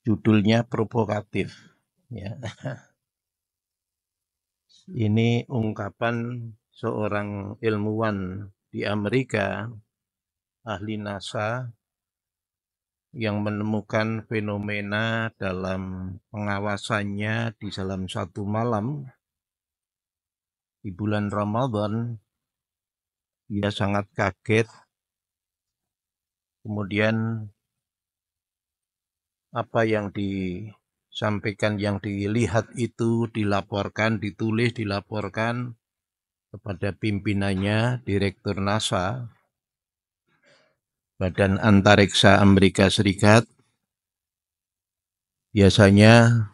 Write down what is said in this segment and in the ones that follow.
Judulnya provokatif. Ya. Ini ungkapan seorang ilmuwan di Amerika, ahli NASA, yang menemukan fenomena dalam pengawasannya di dalam satu malam di bulan Ramadan. Dia sangat kaget. Kemudian apa yang disampaikan, yang dilihat itu dilaporkan, ditulis, dilaporkan kepada pimpinannya, Direktur NASA, Badan Antariksa Amerika Serikat. Biasanya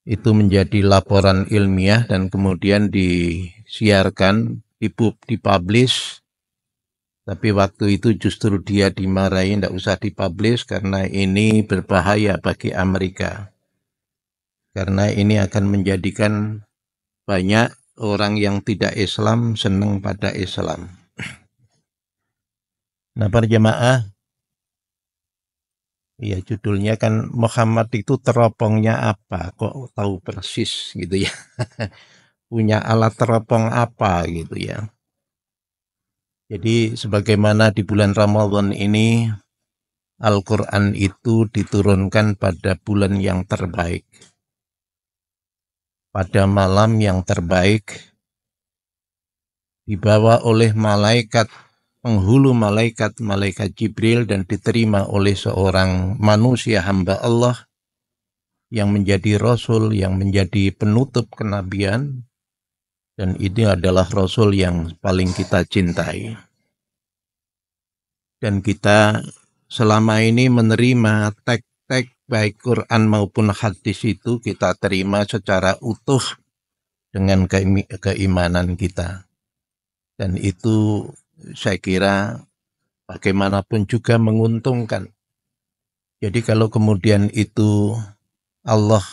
itu menjadi laporan ilmiah dan kemudian disiarkan, dipublish. Tapi waktu itu justru dia dimarahi, tidak usah dipublish karena ini berbahaya bagi Amerika. Karena ini akan menjadikan banyak orang yang tidak Islam senang pada Islam. Nah, para jemaah, ya judulnya kan Muhammad itu teropongnya apa? Kok tahu persis gitu ya? Punya alat teropong apa gitu ya? Jadi sebagaimana di bulan Ramadan ini Al-Quran itu diturunkan pada bulan yang terbaik, pada malam yang terbaik, dibawa oleh malaikat, penghulu malaikat, malaikat Jibril, dan diterima oleh seorang manusia hamba Allah yang menjadi Rasul, yang menjadi penutup kenabian, dan ini adalah Rasul yang paling kita cintai. Dan kita selama ini menerima teks-teks baik Quran maupun hadis itu kita terima secara utuh dengan keimanan kita. Dan itu saya kira bagaimanapun juga menguntungkan. Jadi kalau kemudian itu Allah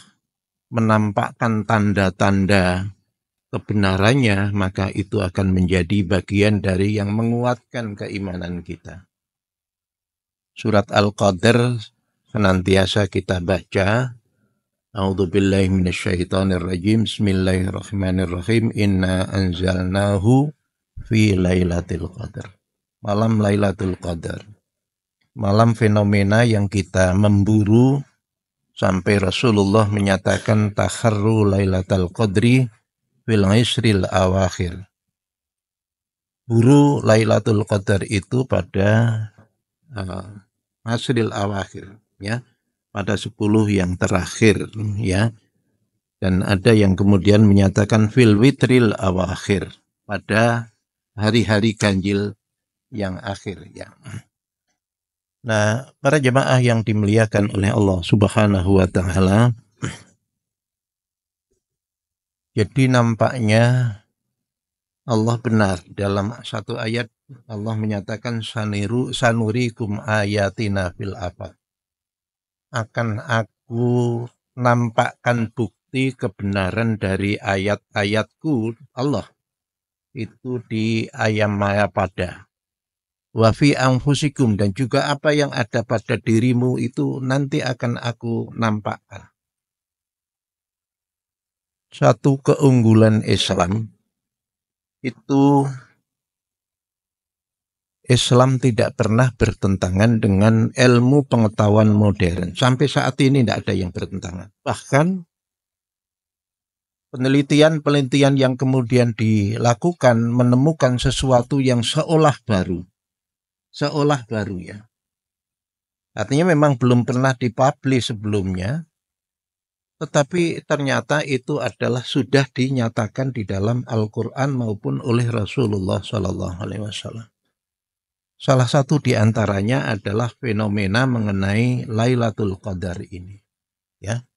menampakkan tanda-tanda kebenarannya, maka itu akan menjadi bagian dari yang menguatkan keimanan kita. Surat Al-Qadr senantiasa kita baca. A'udzubillahi minasyaitonirrajim. Bismillahirrahmanirrahim. Inna anzalnahu fi lailatul qadar. Malam Lailatul Qadar. Malam fenomena yang kita memburu sampai Rasulullah menyatakan takharru Lailatul Qadri fil isril awakhir. Buru Lailatul Qadar itu pada asril awakhir, ya, pada 10 yang terakhir, ya. Dan ada yang kemudian menyatakan fil witril awakhir, pada hari-hari ganjil yang akhir, ya. Nah, para jemaah yang dimuliakan oleh Allah Subhanahu wa taala, jadi nampaknya Allah benar dalam satu ayat. Allah menyatakan sanurikum ayatina fil afaq. Akan aku nampakkan bukti kebenaran dari ayat-ayatku Allah itu di ayam maya pada. Wa fi anfusikum, dan juga apa yang ada pada dirimu itu nanti akan aku nampakkan. Satu keunggulan Islam itu, Islam tidak pernah bertentangan dengan ilmu pengetahuan modern. Sampai saat ini tidak ada yang bertentangan. Bahkan penelitian-penelitian yang kemudian dilakukan menemukan sesuatu yang seolah baru ya. Artinya memang belum pernah dipublish sebelumnya, tetapi ternyata itu adalah sudah dinyatakan di dalam Al-Quran maupun oleh Rasulullah SAW. Salah satu di antaranya adalah fenomena mengenai Lailatul Qadar ini. Ya.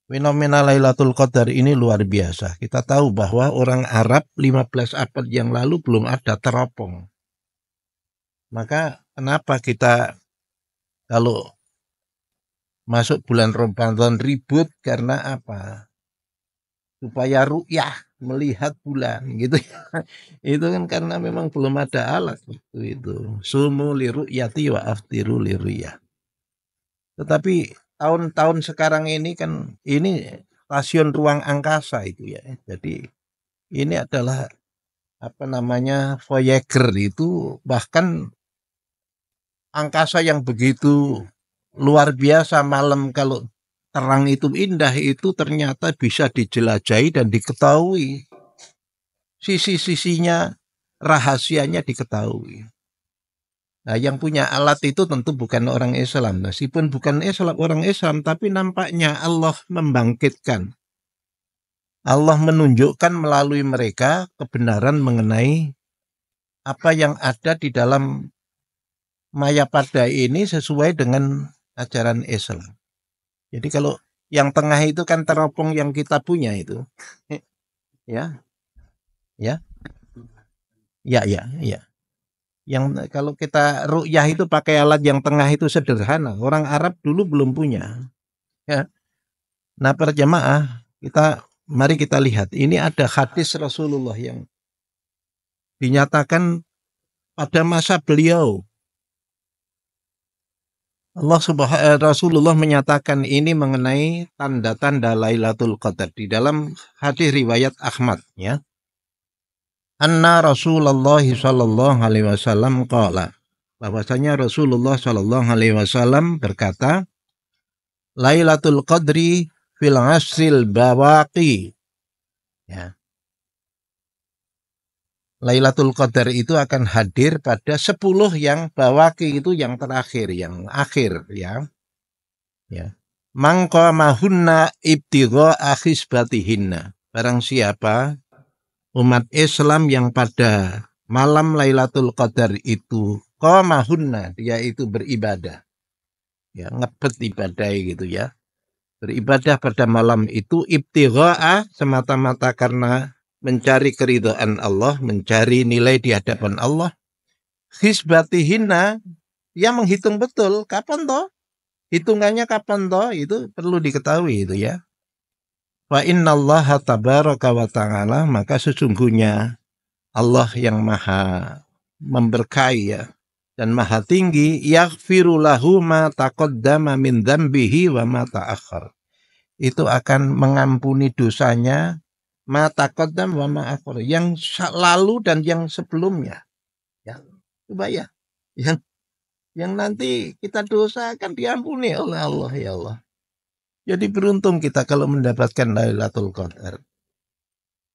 Fenomena Lailatul Qadar ini luar biasa. Kita tahu bahwa orang Arab 15 abad yang lalu belum ada teropong. Maka kenapa kita kalau masuk bulan Ramadan ribut, karena apa? Supaya ru'yah, melihat bulan gitu ya. Itu kan karena memang belum ada alat waktu itu. Sumu li ru'yati wa aftiru li ru'yah. Tetapi tahun-tahun sekarang ini kan ini stasiun ruang angkasa itu ya. Jadi ini adalah apa namanya Voyager itu, bahkan angkasa yang begitu luar biasa, malam kalau terang itu indah itu ternyata bisa dijelajahi dan diketahui. Sisi-sisinya, rahasianya diketahui. Nah, yang punya alat itu tentu bukan orang Islam. Meskipun bukan orang Islam, tapi nampaknya Allah membangkitkan. Allah menunjukkan melalui mereka kebenaran mengenai apa yang ada di dalam Mayapada ini sesuai dengan ajaran Islam. Jadi kalau yang tengah itu kan teropong yang kita punya itu. Ya. Ya. Ya. Yang kalau kita ru'yah itu pakai alat yang tengah itu sederhana. Orang Arab dulu belum punya. Ya. Nah, para jamaah, mari kita lihat. Ini ada hadis Rasulullah yang dinyatakan pada masa beliau. Rasulullah menyatakan ini mengenai tanda-tanda Lailatul Qadar di dalam hadis riwayat Ahmad, ya. Anna Rasulullah sallallahu alaihi wasallam qala, bahwasanya Rasulullah sallallahu alaihi wasallam berkata, Lailatul Qadri fil asril bawaqi. Ya. Lailatul Qadar itu akan hadir pada 10 yang bawaqi, itu yang terakhir, yang akhir, ya. Ya. Mangqamahunna ibtigha akhisbatihinna. Barang siapa umat Islam yang pada malam Lailatul Qadar itu qamahunna, dia itu beribadah. Ya, ngebet ibadah gitu ya. Beribadah pada malam itu ibtigha'a, semata-mata karena mencari keridhaan Allah, mencari nilai di hadapan Allah. Hisbatihinna, dia menghitung betul kapan toh? Hitungannya kapan toh? Itu perlu diketahui itu ya. Wa innallaha tabaraka wa ta'ala, maka sesungguhnya Allah yang maha memberkahi ya, dan maha tinggi, yaghfiru lahu ma taqaddama min dzambihi wa ma ta'akhkhar. Itu akan mengampuni dosanya ma taqaddam wa ma akhkhar, yang lalu dan yang sebelumnya. Ya, coba ya. Yang nanti kita dosa akan diampuni oleh Allah, ya Allah. Jadi beruntung kita kalau mendapatkan Lailatul Qadar.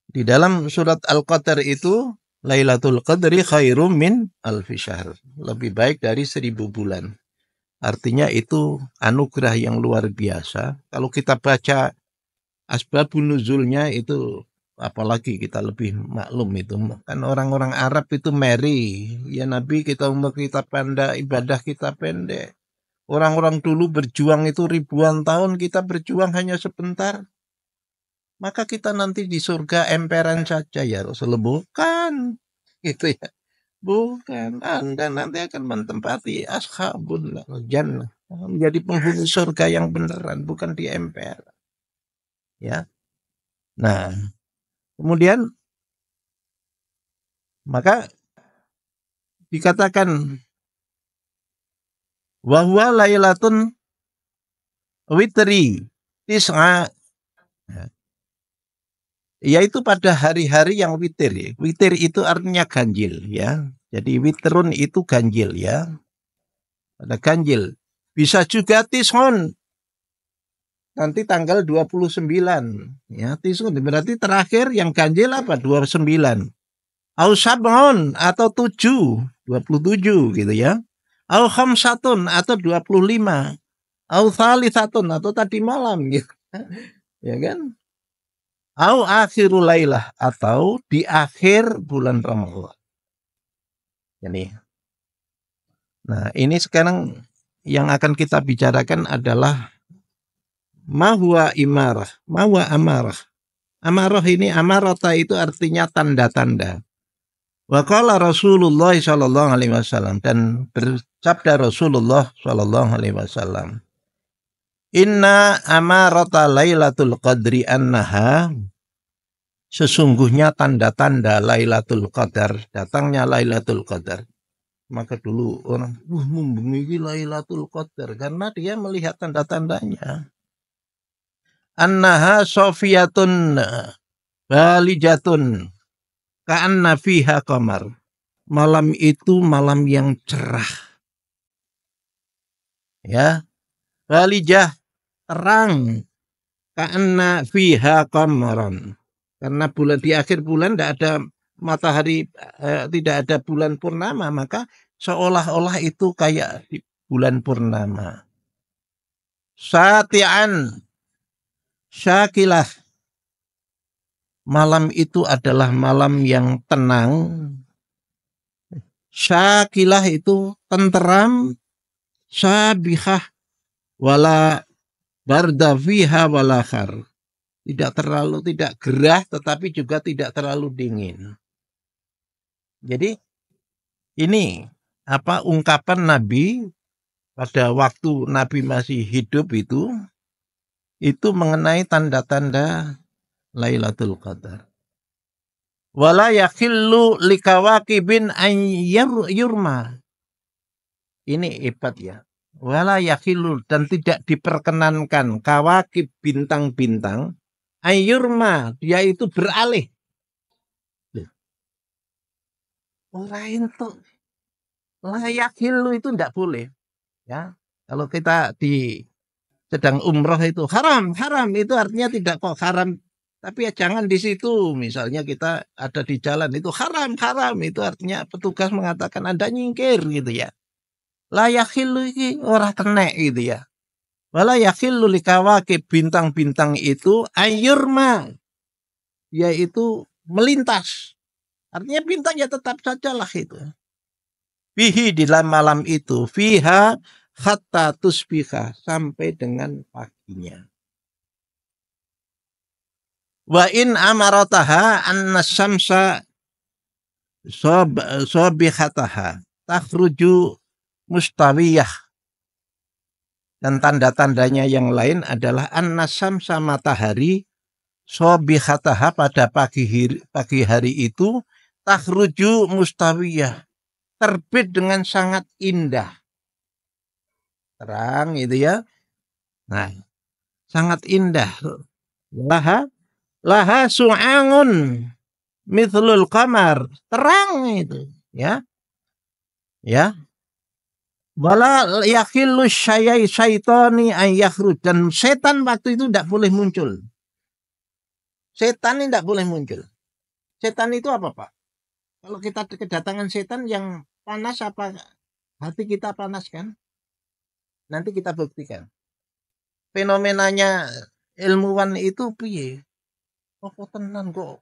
Di dalam surat Al-Qadar itu, Lailatul Qadri khairum min alfi syahr. Lebih baik dari 1000 bulan. Artinya itu anugerah yang luar biasa. Kalau kita baca asbabun nuzulnya itu, apalagi kita lebih maklum itu. Kan orang-orang Arab itu merry. Ya Nabi, kita umur kita pendek, ibadah kita pendek. Orang-orang dulu berjuang itu ribuan tahun, kita berjuang hanya sebentar. Maka kita nanti di surga emperan saja ya Rasulullah. Bukan. Gitu ya. Bukan. Anda nanti akan menempati ashabul jannah. Menjadi penghuni surga yang beneran. Bukan di emper. Ya. Nah. Kemudian. Maka dikatakan. Wahwa lailatun witri tis'a, yaitu pada hari-hari yang witir. Witir itu artinya ganjil ya. Jadi witrun itu ganjil ya. Ada ganjil. Bisa juga tishon. Nanti tanggal 29 ya, tishon berarti terakhir yang ganjil apa? 29. Au sab'un atau 7, 27 gitu ya. Au khamsatun atau 25. Au thalithatun atau tadi malam gitu. Ya kan? Au akhirul lailah atau di akhir bulan Ramadan. Ini. Nah, ini sekarang yang akan kita bicarakan adalah mahwa imarah, mahwa amarah. Amarah ini, amarata itu artinya tanda-tanda. Wa qala Rasulullah sallallahu alaihi wasallam, dan bersabda Rasulullah sallallahu alaihi wasallam, Inna amarata Lailatul Qadri annaha, sesungguhnya tanda-tanda Lailatul Qadar, datangnya Lailatul Qadar, Maka dulu orang membengi Lailatul Qadar karena dia melihat tanda-tandanya. Annaha sofiyatun balijatun ka'anna fiha qamar. Malam itu malam yang cerah. Ya, balijah, terang. Ka'anna fiha qamaran. Karena bulan di akhir bulan tidak ada matahari, tidak ada bulan purnama, maka seolah-olah itu kayak di bulan purnama. Sati'an syakilah. Malam itu adalah malam yang tenang. Syakilah itu tenteram. Sabihah wala barda fiha wala khar. Tidak gerah tetapi juga tidak terlalu dingin. Jadi ini ungkapan Nabi pada waktu Nabi masih hidup itu mengenai tanda-tanda Lailatul Qadar. Wala yakhillu likawakibin an yurma. Ini hebat ya. Wala yakhillu, dan tidak diperkenankan kawakib, bintang-bintang, ayurma, dia itu beralih. Lain tuh layak hilu itu tidak boleh. Ya, kalau kita sedang umroh itu haram itu artinya tidak kok haram. Tapi ya jangan di situ. Misalnya kita ada di jalan itu haram itu artinya petugas mengatakan Anda nyingkir gitu ya. Layak hilu ini orang kena gitu ya. Wala yakhillu likawakib, bintang-bintang itu ayurma, yaitu melintas. Artinya bintangnya tetap sajalah itu. Bihi di dalam malam itu, fiha hatta tusbiha, sampai dengan paginya. Wa in amarataha anna syamsa sobihataha takhruju mustawiyah. Dan tanda-tandanya yang lain adalah an-nasamsa, matahari, sobihataha, pada pagi hari itu, takhruju mustawiyah, terbit dengan sangat indah. Terang itu ya. Nah, sangat indah. Laha su'angun mithlul qamar. Terang itu ya. Ya. Wala yakhillu syaitani an yakhruj, dan setan waktu itu tidak boleh muncul. Setan ini tidak boleh muncul. Setan itu apa, Pak? Kalau kita kedatangan setan yang panas, apa hati kita panas kan? Nanti kita buktikan. Fenomenanya ilmuwan itu piye? Oh, tenan kok.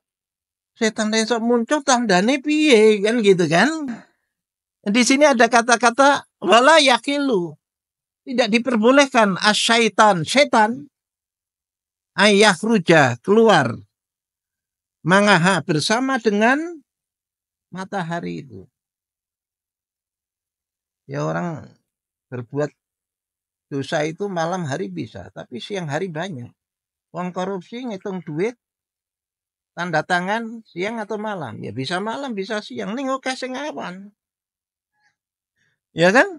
Setan esok muncul tandane piye kan gitu kan? Di sini ada kata-kata wala yakilu, tidak diperbolehkan asyaitan, setan, ayakhruja, keluar, mangaha, bersama dengan matahari itu. Ya, orang berbuat dosa itu malam hari bisa, tapi siang hari banyak. Uang korupsi ngitung duit, tanda tangan siang atau malam. Ya bisa malam, bisa siang. Ning oke sing awan. Ya kan?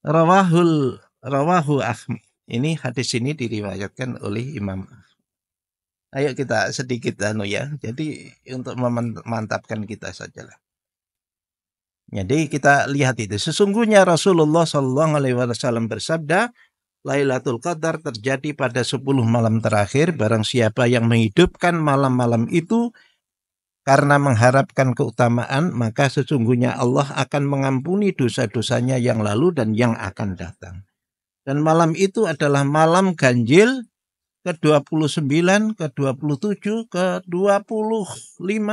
Rawahu Ahmad. Ini hadis ini diriwayatkan oleh Imam Ahmad. Ayo kita sedikit ya. Jadi untuk memantapkan kita sajalah. Jadi kita lihat itu. Sesungguhnya Rasulullah SAW bersabda, Lailatul Qadar terjadi pada 10 malam terakhir. Barang siapa yang menghidupkan malam-malam itu karena mengharapkan keutamaan, maka sesungguhnya Allah akan mengampuni dosa-dosanya yang lalu dan yang akan datang. Dan malam itu adalah malam ganjil ke-29, ke-27, ke-25,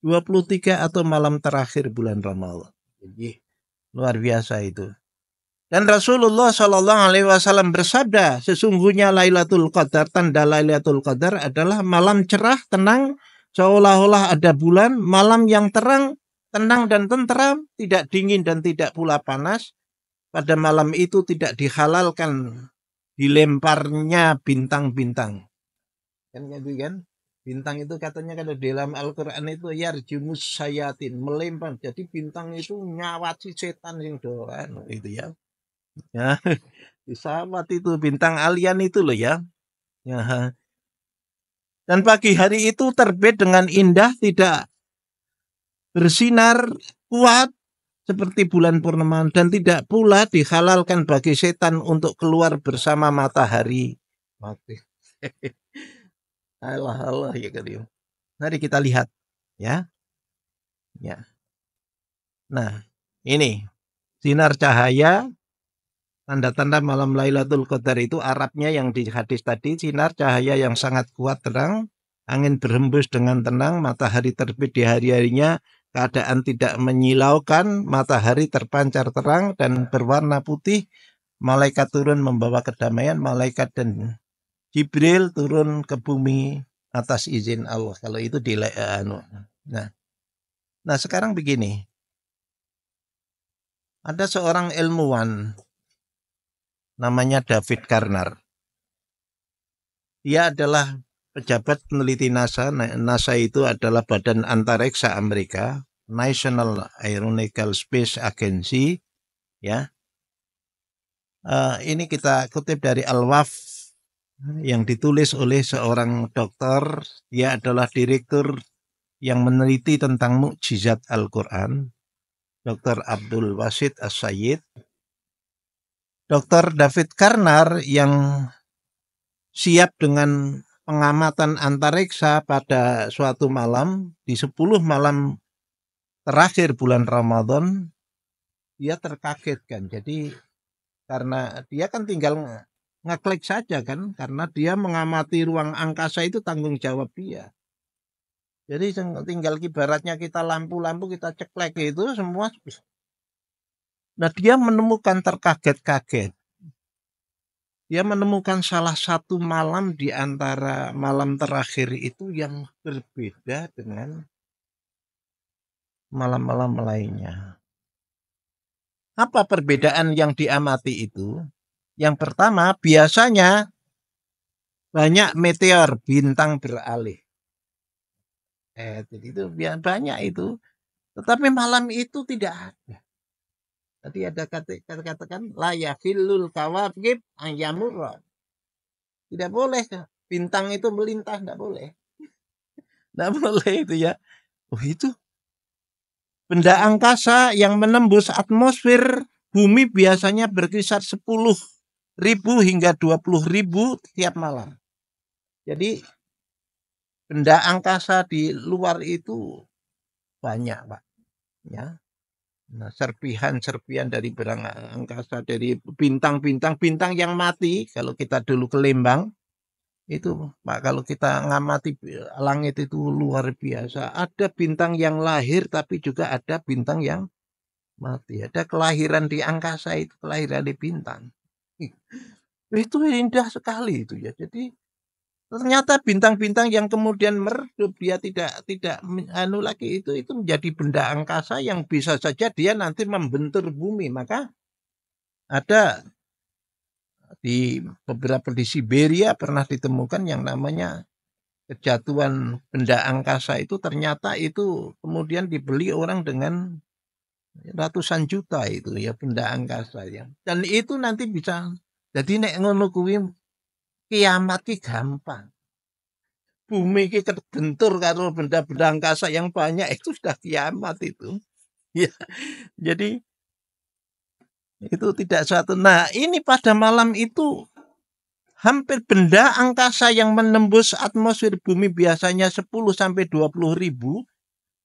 23 atau malam terakhir bulan Ramadan. Jadi luar biasa itu. Dan Rasulullah SAW bersabda, sesungguhnya Lailatul Qadar, tanda Lailatul Qadar adalah malam cerah, tenang, seolah-olah ada bulan, malam yang terang, tenang dan tentram, tidak dingin dan tidak pula panas. Pada malam itu tidak dihalalkan dilemparnya bintang-bintang. Kan gitu kan? Bintang itu katanya kalau di dalam Al-Quran itu yarjumus sayatin, melempar. Jadi bintang itu nyawati setan yang doan itu ya. Ya, disawat itu bintang alien itu loh ya. Ya. Dan pagi hari itu terbit dengan indah, tidak bersinar kuat seperti bulan purnama, dan tidak pula dihalalkan bagi setan untuk keluar bersama matahari. Mati. Allah Allah ya kalian. Mari kita lihat ya. Ya. Nah, ini sinar cahaya, tanda-tanda malam Lailatul Qadar itu Arabnya yang di hadis tadi, sinar cahaya yang sangat kuat terang, angin berhembus dengan tenang, matahari terbit di hari-harinya, keadaan tidak menyilaukan, matahari terpancar terang dan berwarna putih, malaikat turun membawa kedamaian, malaikat dan Jibril turun ke bumi atas izin Allah. Kalau itu di Nah, sekarang begini. Ada seorang ilmuwan namanya David Karnar. Dia adalah pejabat peneliti NASA. NASA itu adalah badan antariksa Amerika, National Aeronautical Space Agency. Ya, ini kita kutip dari Al-Waf yang ditulis oleh seorang dokter. Dia adalah direktur yang meneliti tentang mukjizat Al-Quran, Dr. Abdul Wasid As-Sayyid. Dr. David Karnar yang siap dengan pengamatan antariksa pada suatu malam, di 10 malam terakhir bulan Ramadan, dia terkagetkan. Jadi karena dia kan tinggal ngeklik saja kan, karena dia mengamati ruang angkasa itu tanggung jawab dia. Jadi tinggal ibaratnya kita lampu-lampu kita ceklek itu semua. Nah, dia menemukan terkaget-kaget. Dia menemukan salah satu malam di antara malam terakhir itu yang berbeda dengan malam-malam lainnya. Apa perbedaan yang diamati itu? Yang pertama, biasanya banyak meteor, bintang beralih. Jadi itu banyak itu. Tetapi malam itu tidak ada. Tadi ada kata-katakan la yahillul kawakib ayyamurra. Tidak boleh bintang itu melintas, tidak boleh. Tidak boleh itu ya. Oh, itu benda angkasa yang menembus atmosfer bumi biasanya berkisar 10.000 hingga 20.000 tiap malam. Jadi benda angkasa di luar itu banyak, Pak. Ya. Nah, serpihan dari barang angkasa, dari bintang yang mati. Kalau kita dulu ke Lembang, itu Pak, kalau kita ngamati langit itu luar biasa. Ada bintang yang lahir, tapi juga ada bintang yang mati. Ada kelahiran di angkasa, itu kelahiran di bintang. Itu indah sekali itu ya. Jadi ternyata bintang-bintang yang kemudian meredup, dia tidak lagi, itu menjadi benda angkasa yang bisa saja dia nanti membentur bumi. Maka ada di beberapa di Siberia pernah ditemukan yang namanya kejatuhan benda angkasa itu, ternyata itu kemudian dibeli orang dengan ratusan juta itu ya, benda angkasa ya. Dan itu nanti bisa jadi nek ngono kuwi kiamat ki gampang. Bumi ki kebentur karo benda-benda angkasa yang banyak, itu sudah kiamat itu. Ya, jadi itu tidak suatu. Nah, ini pada malam itu hampir benda angkasa yang menembus atmosfer bumi biasanya 10 sampai 20.000,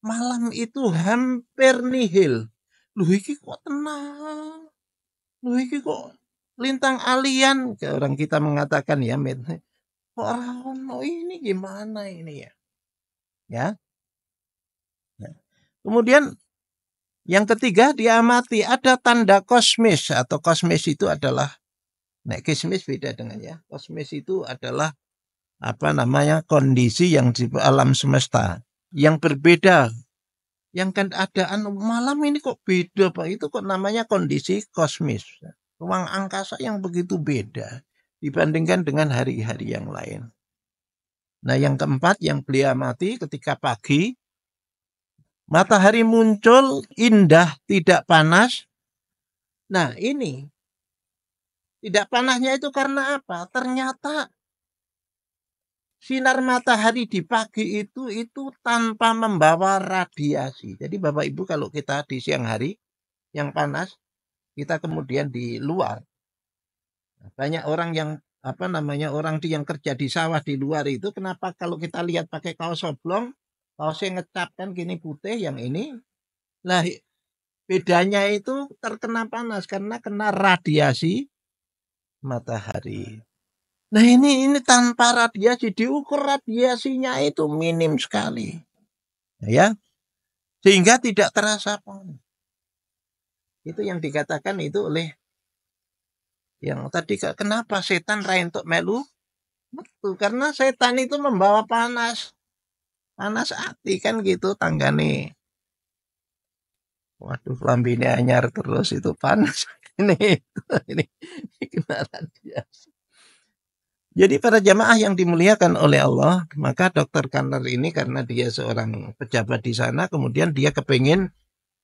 malam itu hampir nihil. Loh iki kok tenang. Loh iki kok lintang alien, orang kita mengatakan ya, kok ini gimana ini ya? Ya. Kemudian yang ketiga, diamati ada tanda kosmis, atau kosmis itu adalah, kosmis beda dengan ya. Kosmis itu adalah kondisi yang di alam semesta yang berbeda. Yang kan keadaan malam ini kok beda, Pak. Itu kok namanya kondisi kosmis. Ruang angkasa yang begitu beda dibandingkan dengan hari-hari yang lain. Nah, yang keempat yang beliau amati ketika pagi, matahari muncul indah, tidak panas. Nah, ini tidak panasnya itu karena apa? Ternyata sinar matahari di pagi itu tanpa membawa radiasi. Jadi Bapak Ibu kalau kita di siang hari yang panas, kita kemudian di luar. Banyak orang yang orang yang kerja di sawah di luar itu kenapa kalau kita lihat pakai kaos oblong, kaosnya ngecap kan gini putih, yang ini lah bedanya itu terkena panas karena kena radiasi matahari. Nah ini tanpa radiasi, diukur radiasinya itu minim sekali, ya, sehingga tidak terasa panas. Itu yang dikatakan itu oleh yang tadi, kenapa setan raintuk melu? Betul, karena setan itu membawa panas hati kan gitu tanggane. Waduh, lambine anyar terus itu panas. ini kena radiasi. Jadi para jamaah yang dimuliakan oleh Allah, maka Dr. Kanner ini karena dia seorang pejabat di sana, kemudian dia kepingin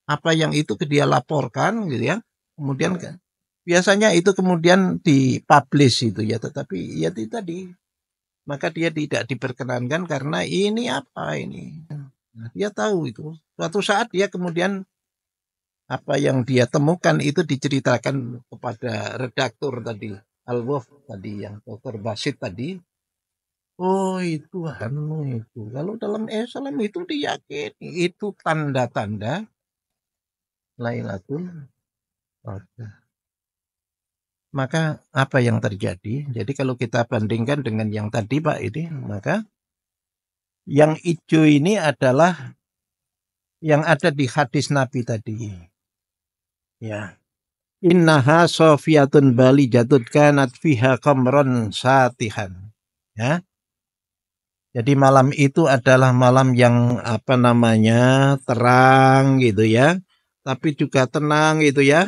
apa yang itu dia laporkan gitu ya. Kemudian biasanya itu kemudian dipublish itu ya, tetapi ya tadi maka dia tidak diperkenankan karena ini apa ini. Nah, dia tahu itu. Suatu saat dia kemudian apa yang dia temukan itu diceritakan kepada redaktur tadi, Al-Waf tadi, yang Dr. Basit tadi. Oh itu itu. Kalau dalam Islam itu diyakini itu tanda-tanda Lailatul Qadar. Maka apa yang terjadi? Jadi kalau kita bandingkan dengan yang tadi Pak ini, maka yang hijau ini adalah yang ada di hadis Nabi tadi. Ya. Innaha sofiyatun bali jatut kanat fiha qamron satihan. Ya. Jadi malam itu adalah malam yang terang gitu ya, tapi juga tenang gitu ya.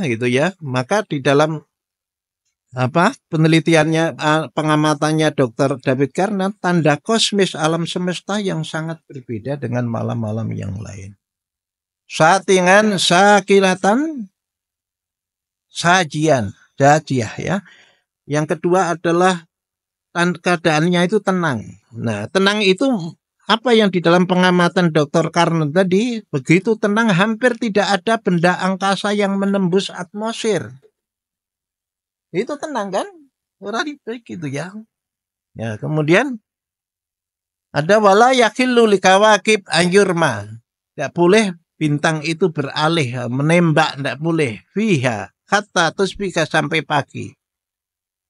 Maka di dalam penelitiannya, pengamatannya Dr. David Karnan, tanda kosmis alam semesta yang sangat berbeda dengan malam-malam yang lain. Satingan sakilatan sajian dajiah ya. Yang kedua adalah keadaannya itu tenang. Nah, tenang itu apa yang di dalam pengamatan Dr. Karnan tadi, begitu tenang hampir tidak ada benda angkasa yang menembus atmosfer. Itu tenang kan? Orang gitu ya. Ya, kemudian ada wala yakillu likawakib anyurma. Tidak boleh bintang itu beralih, menembak, tidak boleh. Fiha hatta tusbika sampai pagi.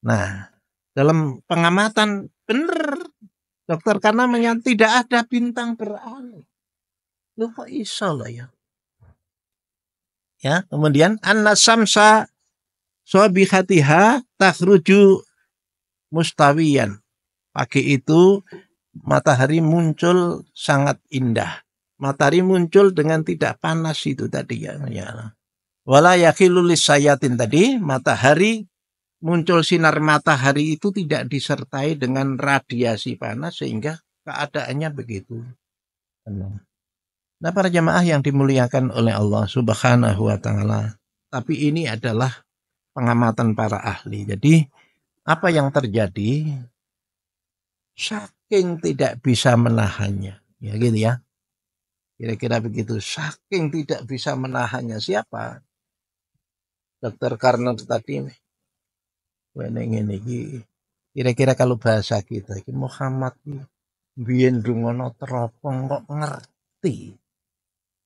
Nah, dalam pengamatan benar dokter karena tidak ada bintang beralih. Loh kok iso lah ya? Ya, kemudian an-samsa sabihatiha takhruju mustawiyan. Pagi itu matahari muncul sangat indah. Matahari muncul dengan tidak panas itu tadi ya. Wala yakhilu lisayatin tadi, matahari muncul sinar matahari itu tidak disertai dengan radiasi panas sehingga keadaannya begitu. Nah, para jamaah yang dimuliakan oleh Allah Subhanahu wa taala, tapi ini adalah pengamatan para ahli. Jadi apa yang terjadi? Saking tidak bisa menahannya. Ya gitu ya. Kira-kira begitu. Saking tidak bisa menahannya. Siapa? Dr. Karno tadi. Kira-kira kalau bahasa kita, Muhammad biyen dungono teropong kok ngerti.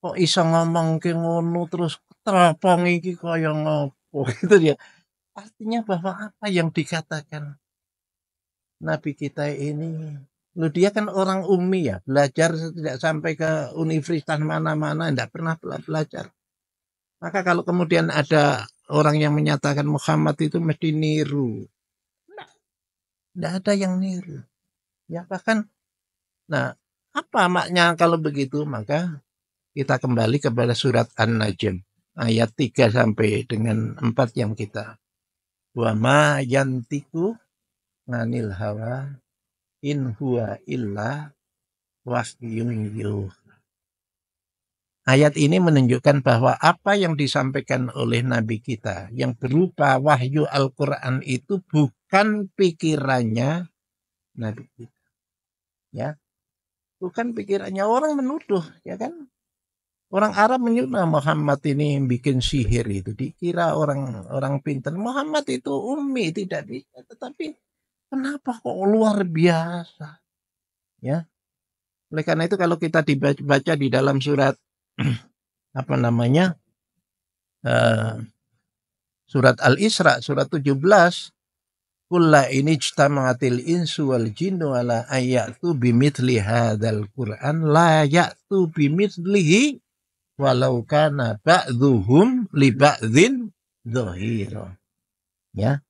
Kok iso ngomong ke ngono terus teropong iki kaya ngopo gitu ya. Artinya bahwa apa yang dikatakan Nabi kita ini, dia kan orang ummi ya, belajar tidak sampai ke universitas mana-mana, tidak pernah belajar. Maka kalau kemudian ada orang yang menyatakan Muhammad itu mesti niru, tidak ada yang niru. Ya bahkan, nah apa maknya kalau begitu? Maka kita kembali kepada surat An-Najm ayat 3 sampai dengan 4 yang kita. Wa ma yantiku nganil hawa in huwa illa wahyun yuha. Ayat ini menunjukkan bahwa apa yang disampaikan oleh Nabi kita yang berupa wahyu Al-Quran itu bukan pikirannya Nabi kita. Ya, bukan pikirannya. Orang menuduh, ya kan? Orang Arab menyuruh Muhammad ini bikin sihir itu. Dikira orang pintar. Muhammad itu ummi, tidak bisa. Tetapi kenapa kok luar biasa? Ya. Oleh karena itu kalau kita dibaca di dalam surat apa namanya? Surat Al-Isra surat 17, kulla ini ijtama'atil insu wal jinnu ala ayatu bimithli hadzal Qur'an la ya'tu bimithlihi walau kana ba'dhuhum li ba'dhin dhahira. Ya.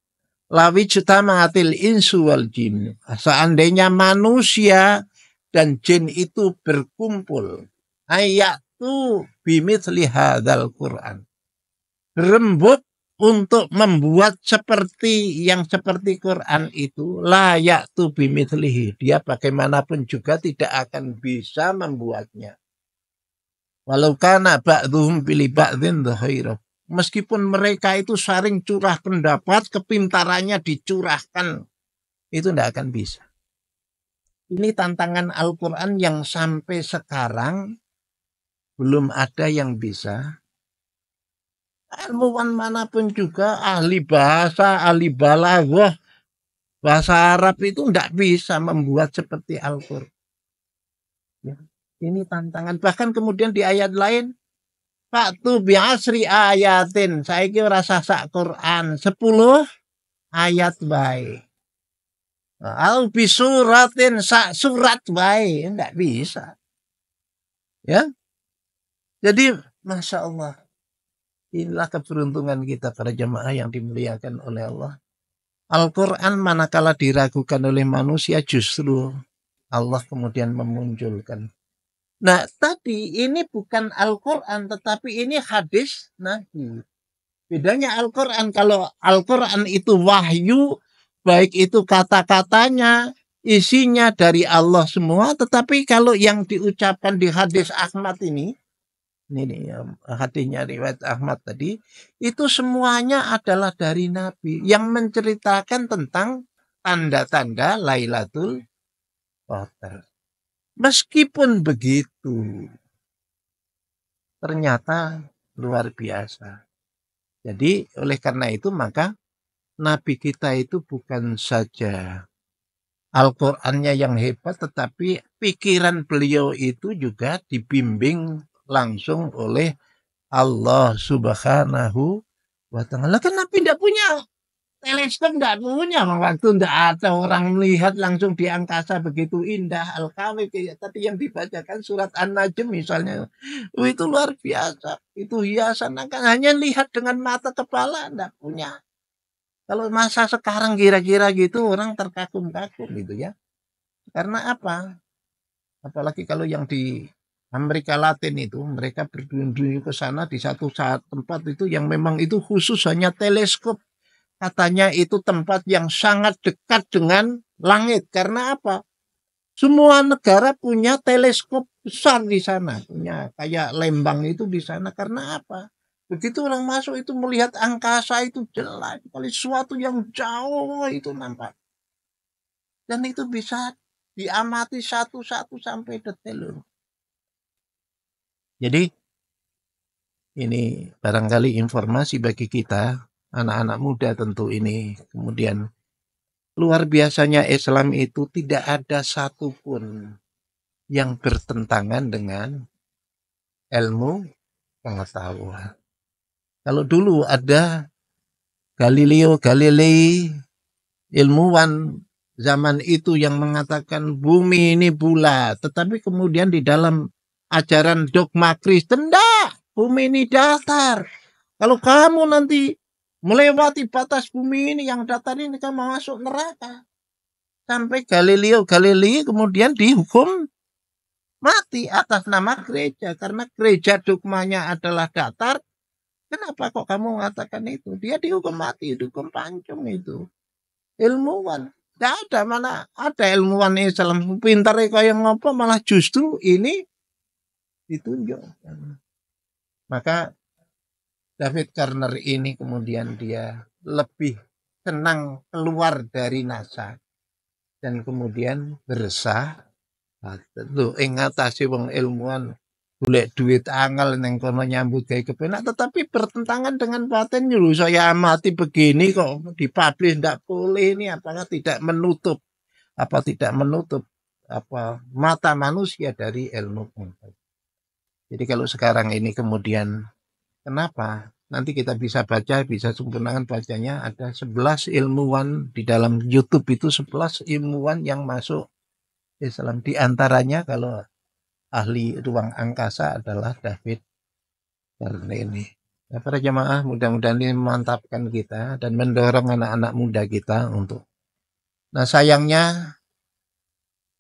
Lawi ijtama'atil insu wal jinnu. Seandainya manusia dan jin itu berkumpul, ayatu bimithli hadzal Qur'an. Rembuk untuk membuat seperti Quran itu layak tu bimithlihi. Dia bagaimanapun juga tidak akan bisa membuatnya. Walau kana ba'dhum bili ba'dhin dhahira. Meskipun mereka itu saling curah pendapat, kepintarannya dicurahkan, itu tidak akan bisa. Ini tantangan Al-Quran yang sampai sekarang belum ada yang bisa. Ilmuwan manapun juga, ahli bahasa, ahli balaghah, bahasa Arab itu tidak bisa membuat seperti Al-Quran. Ya, ini tantangan. Bahkan kemudian di ayat lain, Fa'tu bi'asri ayatin. Saya kira rasa sak Quran 10 ayat baik. Al bisuratin sak surat baik. Tidak bisa. Ya. Jadi Masya Allah. Inilah keberuntungan kita para jemaah yang dimuliakan oleh Allah. Al-Quran manakala diragukan oleh manusia justru Allah kemudian memunculkan. Nah tadi ini bukan Al-Quran tetapi ini hadis Nabi. Bedanya Al-Quran, kalau Al-Quran itu wahyu, baik itu kata-katanya, isinya dari Allah semua. Tetapi kalau yang diucapkan di hadis Ahmad ini hadisnya riwayat Ahmad tadi, itu semuanya adalah dari Nabi yang menceritakan tentang tanda-tanda Lailatul Qadar. Meskipun begitu, ternyata luar biasa. Jadi oleh karena itu maka Nabi kita itu bukan saja Al-Qur'annya yang hebat, tetapi pikiran beliau itu juga dibimbing langsung oleh Allah Subhanahu wa Ta'ala. Kan Nabi tidak punya teleskop, tidak punya. Waktu tidak ada orang melihat langsung di angkasa begitu indah Al-Kahfi. Tadi yang dibacakan surat An-Najm misalnya, itu luar biasa. Itu hiasan, kan hanya lihat dengan mata kepala, tidak punya. Kalau masa sekarang kira-kira gitu orang terkagum-kagum gitu ya. Karena apa? Apalagi kalau yang di Amerika Latin itu, mereka berduyun-duyun ke sana di satu saat tempat itu yang memang itu khusus hanya teleskop. Katanya itu tempat yang sangat dekat dengan langit. Karena apa? Semua negara punya teleskop besar di sana. Punya kayak Lembang itu di sana. Karena apa? Begitu orang masuk itu melihat angkasa itu jelas. Kalau sesuatu yang jauh itu nampak. Dan itu bisa diamati satu-satu sampai detail. Jadi ini barangkali informasi bagi kita, anak-anak muda tentu ini. Kemudian luar biasanya Islam itu tidak ada satupun yang bertentangan dengan ilmu pengetahuan. Kalau dulu ada Galileo Galilei, ilmuwan zaman itu yang mengatakan bumi ini bulat. Tetapi kemudian di dalam ajaran dogma Kristen, bumi ini datar. Kalau kamu nanti melewati batas bumi ini yang datar ini, kamu masuk neraka. Sampai Galileo Galilei kemudian dihukum mati atas nama gereja. Karena gereja dogmanya adalah datar. Kenapa kok kamu mengatakan itu? Dia dihukum mati, dihukum pancung itu. Ilmuwan. Tidak ada, mana ada ilmuwan Islam pintar kayak ngopo malah justru ini ditunjuk. Maka David Karner ini kemudian dia lebih senang keluar dari NASA dan kemudian beresah. Tentu ingatasi wong ilmuwan golek duit angel neng kono nyambut gawe kepenak, tetapi bertentangan dengan paten dulu. Saya amati begini kok dipublish tidak boleh, ini apakah tidak menutup mata manusia dari ilmu pengetahuan. Jadi kalau sekarang ini kemudian kenapa nanti kita bisa baca, bisa sempurnakan bacanya, ada 11 ilmuwan di dalam YouTube itu, 11 ilmuwan yang masuk Islam. Di antaranya kalau ahli ruang angkasa adalah David Karner ini. Ya, para jamaah, mudah-mudahan ini memantapkan kita dan mendorong anak-anak muda kita untuk. Nah, sayangnya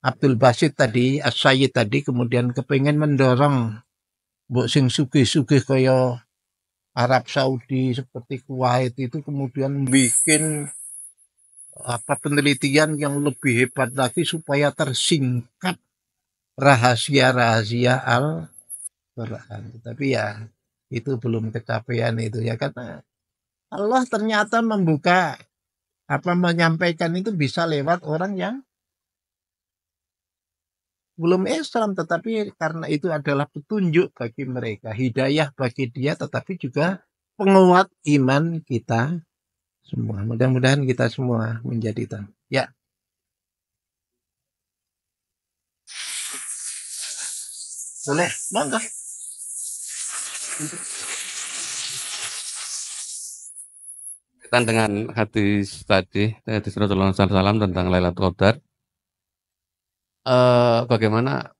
Abdul Basit tadi, As-Sayyid tadi kemudian kepengen mendorong mbok sing sugih-sugih kaya Arab Saudi seperti Kuwait itu kemudian bikin penelitian yang lebih hebat lagi supaya tersingkap rahasia-rahasia Al-Quran. Tapi ya itu belum kecapean itu ya, karena Allah ternyata membuka menyampaikan itu bisa lewat orang yang belum Islam, tetapi karena itu adalah petunjuk bagi mereka, hidayah bagi dia, tetapi juga penguat iman kita semua. Mudah-mudahan kita semua menjadi tahu. Ya. Boleh, monggo. Kaitan dengan hadis tadi, hadis Rasulullah SAW tentang Lailatul Qadar, bagaimana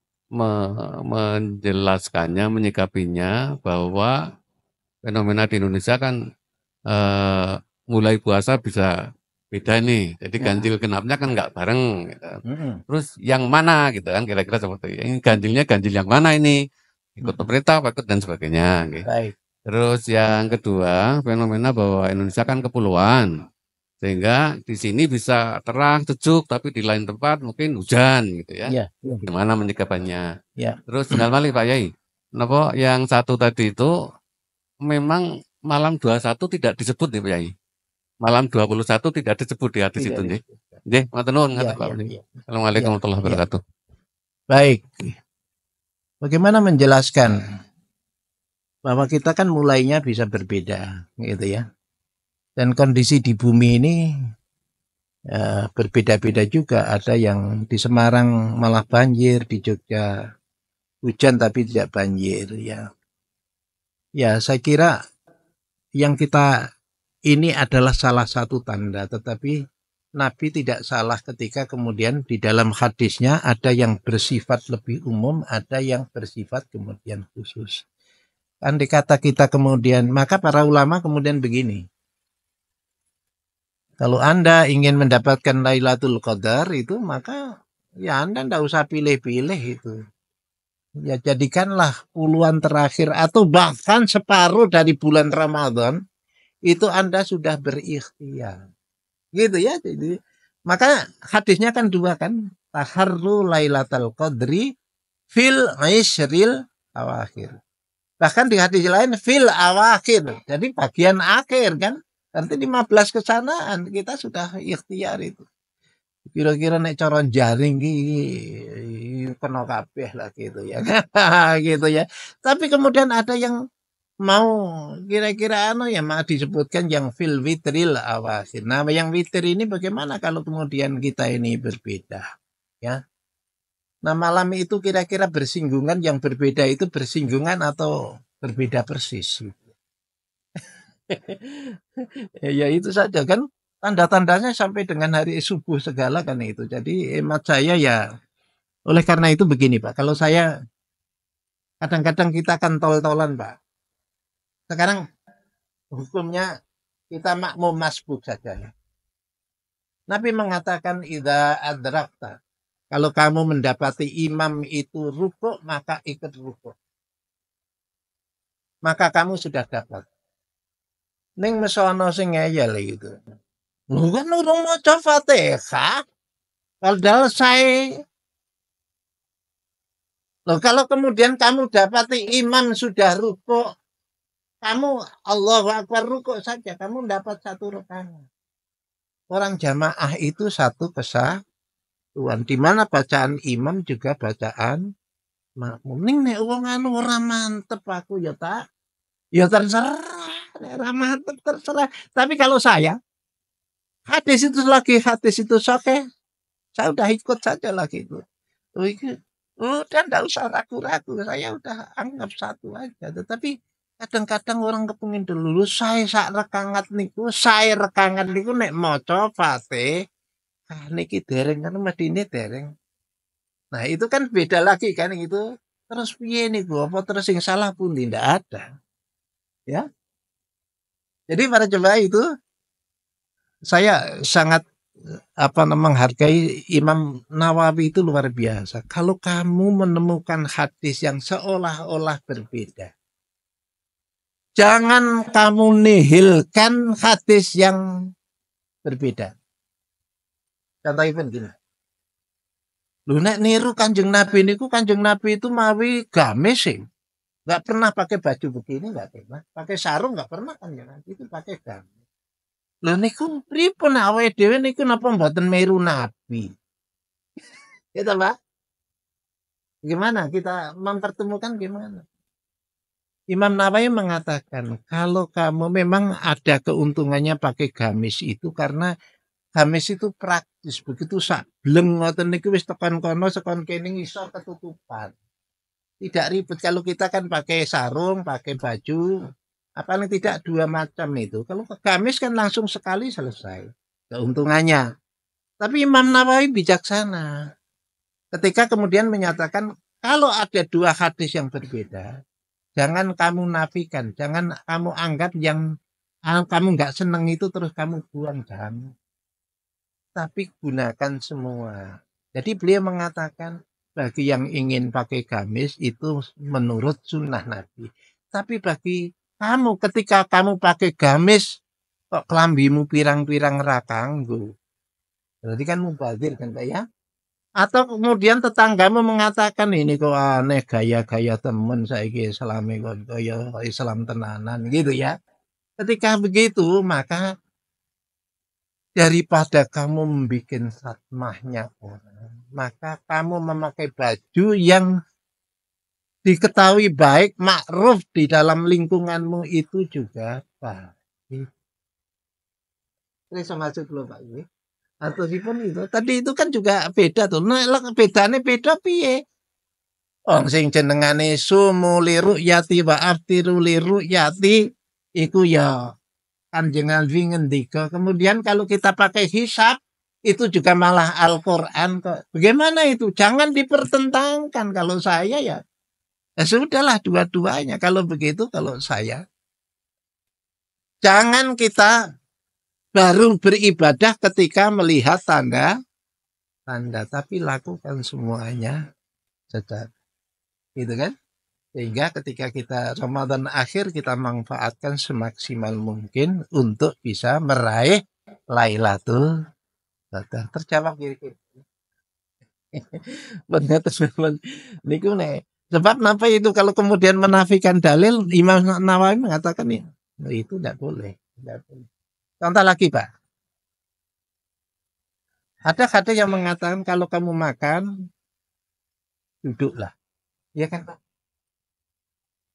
menjelaskannya, menyikapinya bahwa fenomena di Indonesia kan mulai puasa bisa beda nih, jadi ganjil genapnya kan nggak bareng gitu. Terus yang mana gitu kan, kira-kira seperti ini, ganjilnya ganjil yang mana ini, ikut pemerintah apa ikut dan sebagainya gitu. Baik. Terus yang kedua, fenomena bahwa Indonesia kan kepulauan, sehingga di sini bisa terang, sejuk, tapi di lain tempat mungkin hujan gitu ya. Ya. Gimana menyikapinya? Ya. Terus tinggal balik Pak Yai. Kenapa yang satu tadi itu memang malam 21 tidak disebut nih Pak Yai. Malam 21 tidak disebut di hadis itu nih. Nggih, matur nuwun ngatur Pak. Assalamualaikum warahmatullahi wabarakatuh. Baik. Bagaimana menjelaskan bahwa kita kan mulainya bisa berbeda gitu ya. Dan kondisi di bumi ini berbeda-beda juga. Ada yang di Semarang malah banjir, di Jogja hujan tapi tidak banjir ya. Ya, saya kira yang kita ini adalah salah satu tanda, tetapi Nabi tidak salah ketika kemudian di dalam hadisnya ada yang bersifat lebih umum, ada yang bersifat kemudian khusus. Andai kata kita kemudian, maka para ulama kemudian begini. Kalau Anda ingin mendapatkan Lailatul Qadar itu, maka ya Anda tidak usah pilih-pilih itu. Ya jadikanlah puluhan terakhir atau bahkan separuh dari bulan Ramadan, itu Anda sudah berikhtiar. Gitu ya. Jadi, maka hadisnya kan dua kan. Taharru Lailatul Qadri fil ishril awakhir. Bahkan di hadis lain fil awakhir. Jadi bagian akhir kan. Nanti 15 kesanaan kita sudah ikhtiar itu. Kira-kira nek cara jaring kena kabeh lah gitu ya. Gitu ya. Tapi kemudian ada yang mau kira-kira ya mau disebutkan yang fil witril awakhir. Nah, yang witir ini bagaimana kalau kemudian kita ini berbeda ya. Nah, malam itu kira-kira bersinggungan, yang berbeda itu bersinggungan atau berbeda persis. Ya itu saja kan, tanda-tandanya sampai dengan hari subuh segala kan itu. Jadi hemat saya ya, oleh karena itu begini Pak, kalau saya kadang-kadang kita akan tol-tolan Pak. Sekarang hukumnya kita makmum masbuk saja ya. Nabi mengatakan idza adrakta, kalau kamu mendapati imam itu rukuk maka ikut rukuk. Maka kamu sudah dapat. Ning mesono sing ngeyel gitu. Lu kan urung maca Fatihah. Padahal saya loh, kalau kemudian kamu dapati imam sudah rukuk, kamu Allahu Akbar rukuk saja, kamu dapat satu rakaat. Orang jamaah itu satu kesatuan, di mana bacaan imam juga bacaan makmum. Ning nek wong anu ora mantep aku ya tak, ya terserah, nek ora mantep terserah. Tapi kalau saya, hadis itu sahih, saya udah ikut saja lagi itu. Oh, udah ndak usah ragu-ragu, saya udah anggap satu aja. Tetapi kadang-kadang orang kepengin dulu saya rekangan niku nek maca Fatihah niki dereng kan medine dereng. Nah, itu kan beda lagi kan itu. Terus piye niku? Apa terus yang salah pun tidak ada. Ya. Jadi para jemaah itu saya sangat menghargai Imam Nawawi itu luar biasa. Kalau kamu menemukan hadis yang seolah-olah berbeda, jangan kamu nihilkan hadis yang berbeda. Contohnya gini. Lu nek niru Kanjeng Nabi niku, Kanjeng Nabi itu mawi gamis sih. Enggak pernah pakai baju begini, enggak pernah. Pakai sarung enggak pernah Kanjeng Nabi itu pakai gamis. Lho niku pripun awake dhewe niku napa mboten miru Nabi? Gitu, Pak. Gimana kita mempertemukan gimana? Imam Nawawi mengatakan, kalau kamu memang ada keuntungannya pakai gamis itu karena gamis itu praktis, begitu sableng ngoten niku wis tekan kono sekon kene iso ketutupan. Tidak ribet kalau kita kan pakai sarung, pakai baju, apalagi tidak dua macam itu. Kalau gamis kan langsung sekali selesai keuntungannya. Tapi Imam Nawawi bijaksana. Ketika kemudian menyatakan kalau ada dua hadis yang berbeda, jangan kamu nafikan, jangan kamu anggap yang kamu nggak seneng itu terus kamu buang, jangan. Tapi gunakan semua. Jadi beliau mengatakan bagi yang ingin pakai gamis itu menurut sunnah Nabi. Tapi bagi kamu ketika kamu pakai gamis kok kelambimu pirang-pirang rakanggu. Berarti kan mubazir kan Pak ya? Atau kemudian tetanggamu mengatakan ini kok aneh gaya-gaya temen saiki Islame kok kaya Islam tenanan gitu ya. Ketika begitu maka daripada kamu membuat fatmahnya orang, maka kamu memakai baju yang diketahui baik, makruf di dalam lingkunganmu itu juga baik. Ini maksud lo Pak ini. Atau pun itu. Tadi itu kan juga beda tuh. Nah, bedanya beda piye? Wong sing jenengane sumu liru yati wa aftiru liru yati iku ya Kanjeng Nabi ngendika. Kemudian kalau kita pakai hisab itu juga malah Al-Qur'an kok. Bagaimana itu? Jangan dipertentangkan. Kalau saya ya sudahlah dua-duanya. Kalau begitu kalau saya jangan kita baru beribadah ketika melihat tanda, tapi lakukan semuanya secara gitu kan? Sehingga ketika kita Ramadan akhir kita manfaatkan semaksimal mungkin untuk bisa meraih Lailatul Qadar. Terjawab kira-kira. Benar teman-teman. Niku nek sebab kenapa itu kalau kemudian menafikan dalil Imam Nawawi mengatakan ya, itu tidak boleh, tidak boleh. Contoh lagi Pak. Ada hadis yang mengatakan kalau kamu makan duduklah. Iya kan Pak?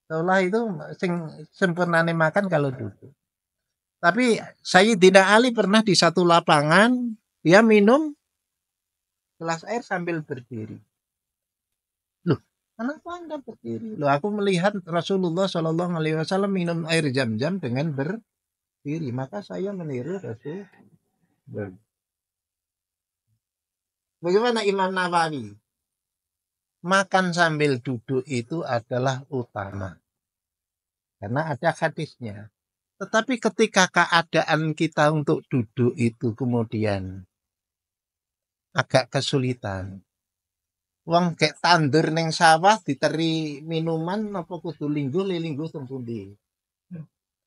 Seolah itu sempurnane makan kalau duduk. Tapi Sayyidina Ali pernah di satu lapangan dia minum gelas air sambil berdiri. Loh, kenapa Anda berdiri? Loh, aku melihat Rasulullah Shallallahu Alaihi Wasallam minum air jam-jam dengan berdiri, maka saya meniru Rasul. Bagaimana Imam Nawawi? Makan sambil duduk itu adalah utama. Karena ada hadisnya. Tetapi ketika keadaan kita untuk duduk itu kemudian agak kesulitan. Wong kayak tandur neng sawah diteri minuman apa kudu lingguh teng pundi?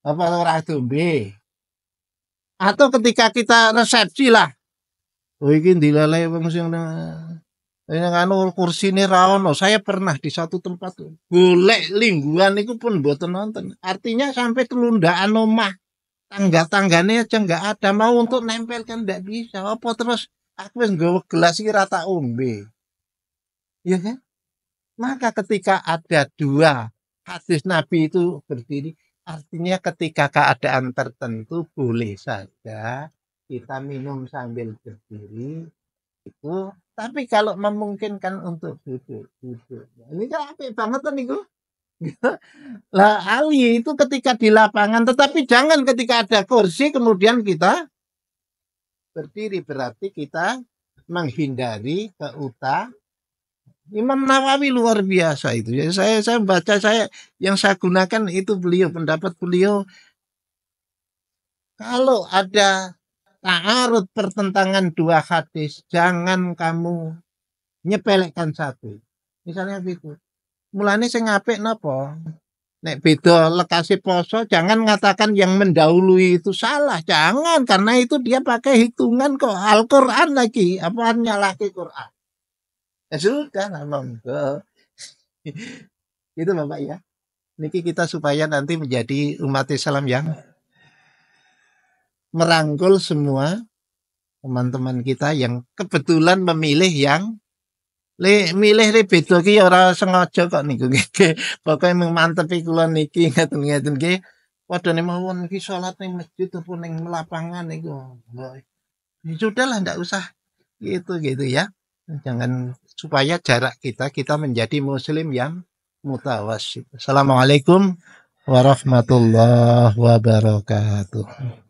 Apa ora dombe? Atau ketika kita resepsi lah, oh iki dilalai wong sing anu kursine ra ono. Saya pernah di satu tempat golek lingguan itu pun mboten nonton. Artinya sampai kelundaan omah. Tangga-tanggane aja nggak ada, mau untuk nempel kan nggak bisa. Apa terus aku wis nggawa gelas iki ra tak ombe. Ya kan? Maka ketika ada dua hadis Nabi itu berdiri, artinya ketika keadaan tertentu boleh saja kita minum sambil berdiri itu. Tapi kalau memungkinkan untuk duduk. Ini kan apik banget kan itu. Lah Ali itu ketika di lapangan, tetapi jangan ketika ada kursi kemudian kita berdiri, berarti kita menghindari keutamaan. Imam Nawawi luar biasa itu. Ya, saya baca, yang saya gunakan itu beliau, pendapat beliau, kalau ada ta'arud pertentangan dua hadis, jangan kamu nyepelekan satu. Misalnya gitu. Mulane sing apik napa? Nek beda lekasi poso, jangan mengatakan yang mendahului itu salah. Jangan, karena itu dia pakai hitungan kok. Al-Quran lagi. Apaan nyalahke Quran? Ya sudah, monggo. Itu Bapak ya. Niki kita supaya nanti menjadi umat Islam yang merangkul semua teman-teman kita yang kebetulan memilih yang milih beda ki ora sengaja kok niku nggih. Pokoke mantepi kula niki ngaten-ngaten nggih. Padane mawon iki salat ning masjid ataupun ning lapangan niku. Ya sudahlah ndak usah gitu ya. Jangan, supaya jarak kita menjadi muslim yang mutawassit. Assalamualaikum warahmatullahi wabarakatuh.